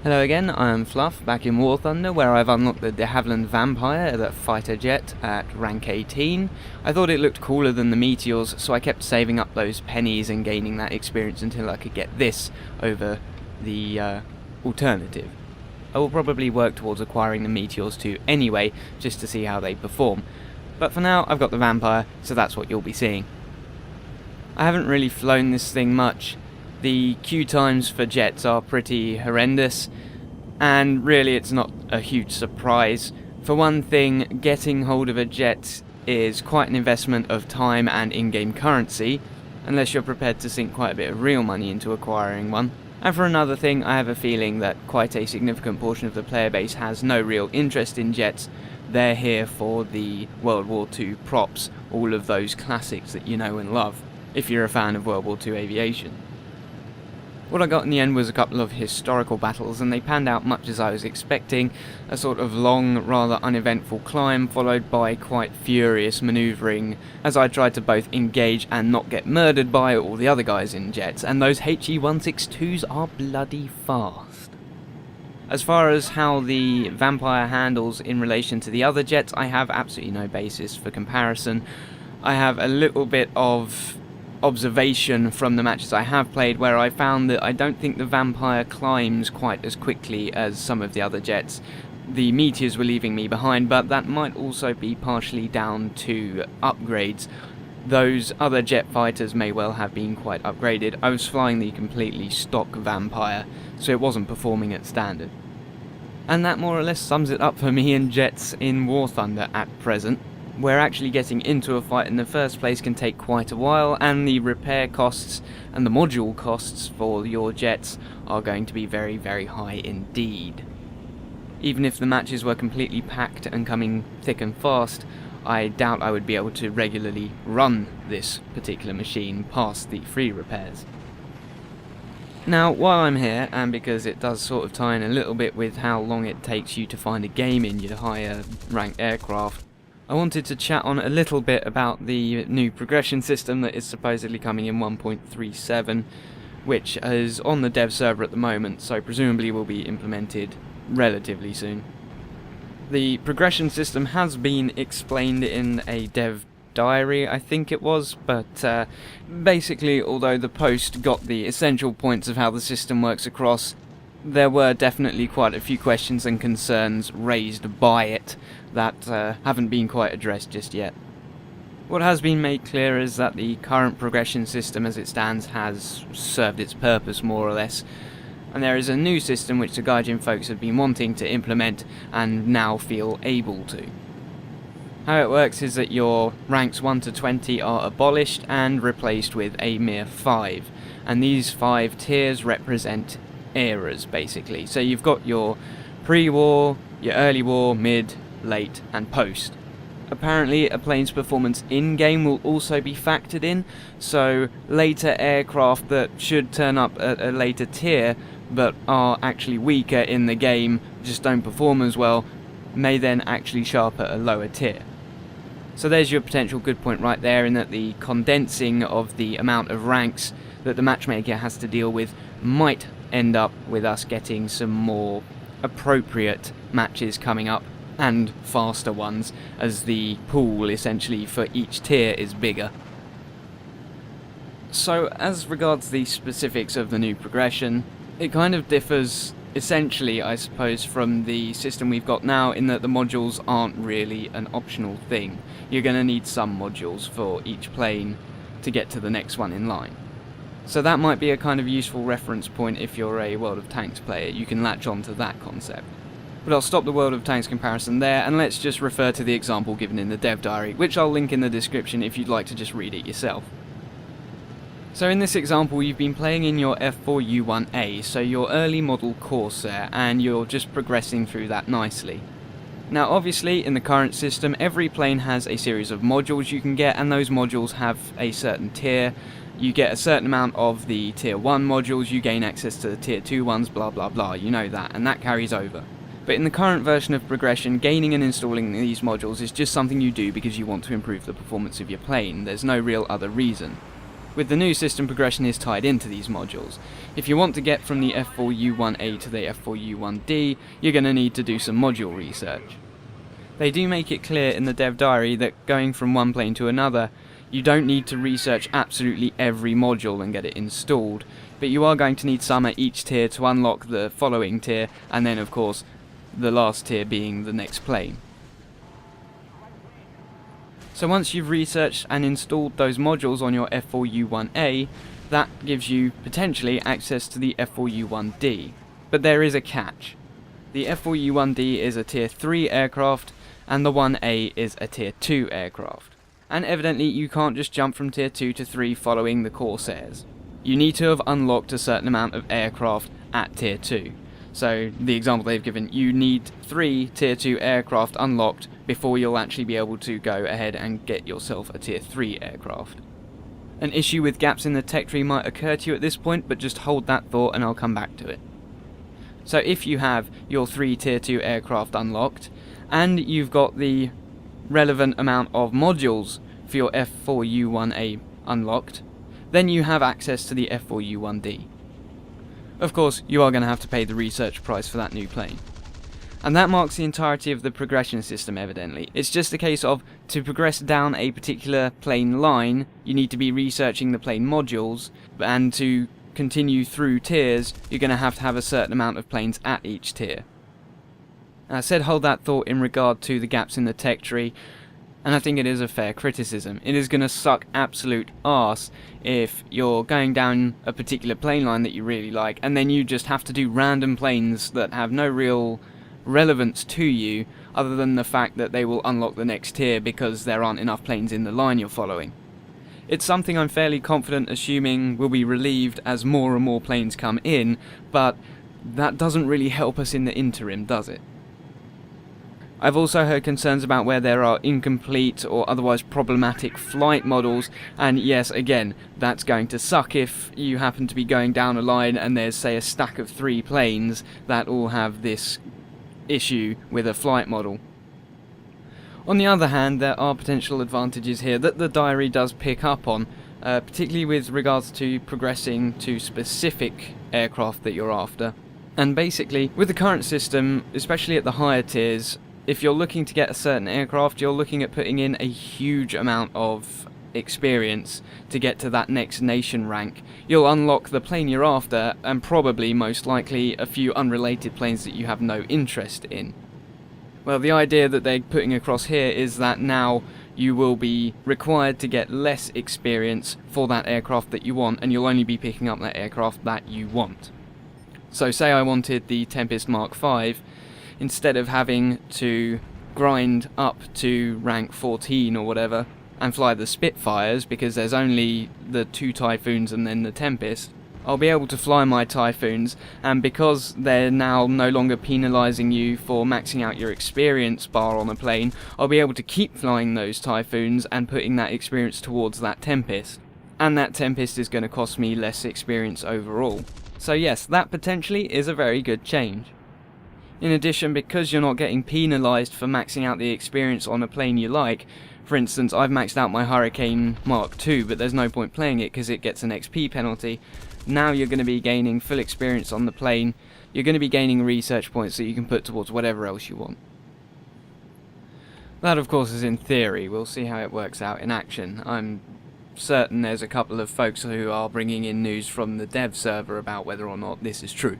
Hello again, I'm Fluff, back in War Thunder, where I've unlocked the Havilland Vampire, the fighter jet, at rank 18. I thought it looked cooler than the Meteors, so I kept saving up those pennies and gaining that experience until I could get this over the alternative. I will probably work towards acquiring the Meteors too anyway, just to see how they perform. But for now, I've got the Vampire, so that's what you'll be seeing. I haven't really flown this thing much. The queue times for jets are pretty horrendous, and really it's not a huge surprise. For one thing, getting hold of a jet is quite an investment of time and in-game currency, unless you're prepared to sink quite a bit of real money into acquiring one. And for another thing, I have a feeling that quite a significant portion of the player base has no real interest in jets. They're here for the World War II props, all of those classics that you know and love, if you're a fan of World War II aviation. What I got in the end was a couple of historical battles, and they panned out much as I was expecting, a sort of long, rather uneventful climb, followed by quite furious manoeuvring, as I tried to both engage and not get murdered by all the other guys in jets, and those HE-162s are bloody fast. As far as how the Vampire handles in relation to the other jets, I have absolutely no basis for comparison. I have a little bit of observation from the matches I have played, where I found that I don't think the Vampire climbs quite as quickly as some of the other jets. The Meteors were leaving me behind, but that might also be partially down to upgrades. Those other jet fighters may well have been quite upgraded. I was flying the completely stock Vampire, so it wasn't performing at standard. And that more or less sums it up for me and jets in War Thunder at present, where actually getting into a fight in the first place can take quite a while, and the repair costs and the module costs for your jets are going to be very, very high indeed. Even if the matches were completely packed and coming thick and fast, I doubt I would be able to regularly run this particular machine past the free repairs. Now, while I'm here, and because it does sort of tie in a little bit with how long it takes you to find a game in your higher ranked aircraft, I wanted to chat on a little bit about the new progression system that is supposedly coming in 1.37, which is on the dev server at the moment, so presumably will be implemented relatively soon. The progression system has been explained in a dev diary, I think it was, but basically, although the post got the essential points of how the system works across, there were definitely quite a few questions and concerns raised by it that haven't been quite addressed just yet. What has been made clear is that the current progression system as it stands has served its purpose more or less, and there is a new system which the Gaijin folks have been wanting to implement and now feel able to. How it works is that your ranks 1 to 20 are abolished and replaced with a mere 5, and these 5 tiers represent eras basically. So you've got your pre-war, your early war, mid, late and post. Apparently a plane's performance in-game will also be factored in, so later aircraft that should turn up at a later tier but are actually weaker in the game, just don't perform as well, may then actually show up at a lower tier. So there's your potential good point right there, in that the condensing of the amount of ranks that the matchmaker has to deal with might end up with us getting some more appropriate matches coming up, and faster ones, as the pool essentially for each tier is bigger. So as regards the specifics of the new progression, it kind of differs essentially, I suppose, from the system we've got now, in that the modules aren't really an optional thing. You're going to need some modules for each plane to get to the next one in line. So that might be a kind of useful reference point if you're a World of Tanks player. You can latch on to that concept. But I'll stop the World of Tanks comparison there, and let's just refer to the example given in the dev diary, which I'll link in the description if you'd like to just read it yourself. So in this example, you've been playing in your F4U1A, so your early model Corsair, and you're just progressing through that nicely. Now obviously, in the current system, every plane has a series of modules you can get, and those modules have a certain tier. You get a certain amount of the tier 1 modules, you gain access to the tier 2 ones, blah blah blah, you know that, and that carries over. But in the current version of progression, gaining and installing these modules is just something you do because you want to improve the performance of your plane. There's no real other reason. With the new system, progression is tied into these modules. If you want to get from the F4U1A to the F4U1D, you're going to need to do some module research. They do make it clear in the dev diary that going from one plane to another, you don't need to research absolutely every module and get it installed, but you are going to need some at each tier to unlock the following tier, and then of course the last tier being the next plane. So once you've researched and installed those modules on your F4U1A, that gives you potentially access to the F4U1D. But there is a catch. The F4U1D is a tier 3 aircraft, and the 1A is a tier 2 aircraft. And evidently you can't just jump from tier 2 to 3 following the Corsairs. You need to have unlocked a certain amount of aircraft at tier 2. So the example they've given, you need 3 tier 2 aircraft unlocked before you'll actually be able to go ahead and get yourself a tier 3 aircraft. An issue with gaps in the tech tree might occur to you at this point, but just hold that thought and I'll come back to it. So if you have your 3 tier 2 aircraft unlocked, and you've got the relevant amount of modules for your F4U1A unlocked, then you have access to the F4U1D. Of course, you are going to have to pay the research price for that new plane. And that marks the entirety of the progression system, evidently. It's just a case of, to progress down a particular plane line, you need to be researching the plane modules, and to continue through tiers, you're going to have a certain amount of planes at each tier. I said hold that thought in regard to the gaps in the tech tree, and I think it is a fair criticism. It is going to suck absolute arse if you're going down a particular plane line that you really like, and then you just have to do random planes that have no real relevance to you, other than the fact that they will unlock the next tier because there aren't enough planes in the line you're following. It's something I'm fairly confident assuming will be relieved as more and more planes come in, but that doesn't really help us in the interim, does it? I've also heard concerns about where there are incomplete or otherwise problematic flight models, and yes, again, that's going to suck if you happen to be going down a line and there's, say, a stack of 3 planes that all have this issue with a flight model. On the other hand, there are potential advantages here that the diary does pick up on, particularly with regards to progressing to specific aircraft that you're after. And basically, with the current system, especially at the higher tiers, if you're looking to get a certain aircraft, you're looking at putting in a huge amount of experience to get to that next nation rank. You'll unlock the plane you're after, and probably, most likely, a few unrelated planes that you have no interest in. Well, the idea that they're putting across here is that now you will be required to get less experience for that aircraft that you want, and you'll only be picking up that aircraft that you want. So say I wanted the Tempest Mark V, instead of having to grind up to rank 14 or whatever and fly the Spitfires because there's only the 2 Typhoons and then the Tempest, I'll be able to fly my Typhoons, and because they're now no longer penalising you for maxing out your experience bar on a plane, I'll be able to keep flying those Typhoons and putting that experience towards that Tempest. And that Tempest is going to cost me less experience overall. So yes, that potentially is a very good change. In addition, because you're not getting penalised for maxing out the experience on a plane you like, for instance, I've maxed out my Hurricane Mark II, but there's no point playing it because it gets an XP penalty. Now you're going to be gaining full experience on the plane, you're going to be gaining research points that you can put towards whatever else you want. That of course is in theory, we'll see how it works out in action. I'm certain there's a couple of folks who are bringing in news from the dev server about whether or not this is true.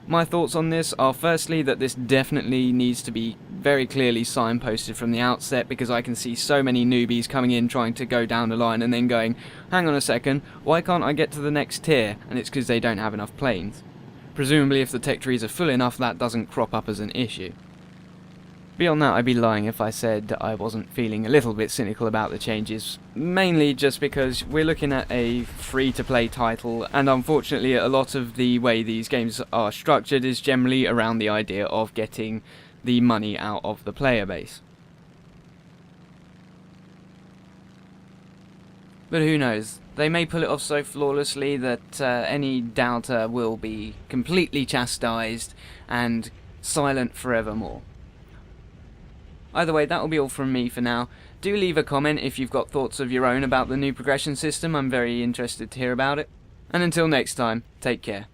My thoughts on this are firstly that this definitely needs to be very clearly signposted from the outset, because I can see so many newbies coming in trying to go down the line and then going, hang on a second, why can't I get to the next tier? And it's because they don't have enough planes. Presumably if the tech trees are full enough, that doesn't crop up as an issue. Beyond that, I'd be lying if I said I wasn't feeling a little bit cynical about the changes, mainly just because we're looking at a free-to-play title, and unfortunately a lot of the way these games are structured is generally around the idea of getting the money out of the player base. But who knows, they may pull it off so flawlessly that any doubter will be completely chastised and silent forevermore. Either way, that'll be all from me for now. Do leave a comment if you've got thoughts of your own about the new progression system. I'm very interested to hear about it. And until next time, take care.